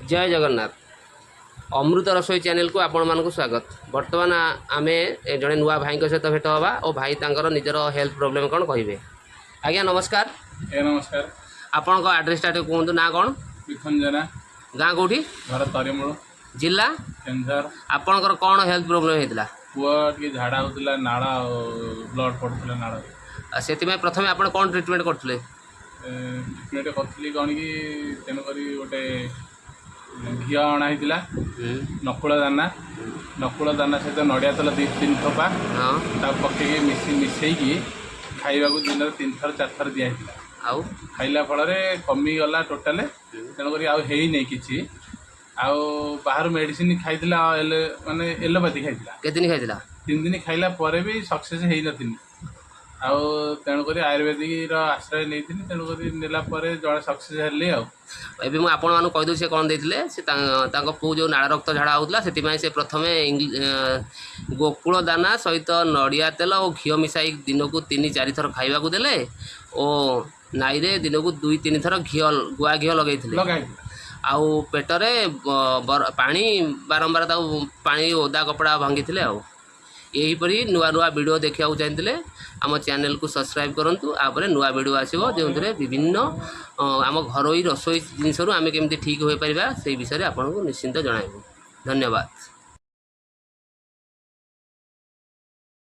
जय जगन्नाथ अमृत रसोई चैनल को आपण मानक स्वागत। बर्तमान आम जड़े नुआ भाई सहित भेट हवा और भाई तांकर निजर हेल्थ प्रोब्लेम कौन कहे। आज्ञा नमस्कार। नमस्कार। आपण आड्रेसटा कहतु ना कौन? विखन जेना। गाँ कौटी? घर तरीमूल। जिला? केन्दुझर। आपणकर कौन हेल्थ प्रोब्लेम होता? पुआ टी झाड़ा होता नाड़ ब्लड पड़ता नाड़ से प्रथम आप कौन ट्रिटमेंट करते? ट्रिटमेंट करी कौन कि तेणुक गोटे घी अणाई नकुल दाना सहित नड़िया तेल 2-3 थोपा पकई मिसई खाइबा दिन 3 थर 4 थर दिखाई खाइला फल कमीगला टोटाल तेणुक आई नहीं कि बाहर मेडिसिन खाई माने एलोपैथी खाई दिन खाई 3 दिन खाइला भी सक्सेस है नथी तेणुक आयुर्वेदिक आश्रय नहीं तेणुक नेला जड़े सक्सेस हेली एबे मु आपण मानु कहि दउ से कोन देथिले से तांको पु जो नाड़ रक्त झाड़ा होतला सेति माई से प्रथमे गोकुल दाना सहित नड़िया तेल और घी मिसाई दिन को 3-4 थर खाइबा को देले और नाई रे दिन को 2-3 थर घी गुआ घी लगैथिले आउ पेटरे पानी बारंबार पानी ओदा कपड़ा भांगी आउ यहीपरी नुआ नुआ वीडियो देखा चाहते आम चैनल को सब्सक्राइब करूँ। आपर नुआ वीडियो आसो जो विभिन्न आम घरोई रसोई जिनस आम केमती ठीक हो पार से विषय आपको निश्चिंत जनइबू। धन्यवाद।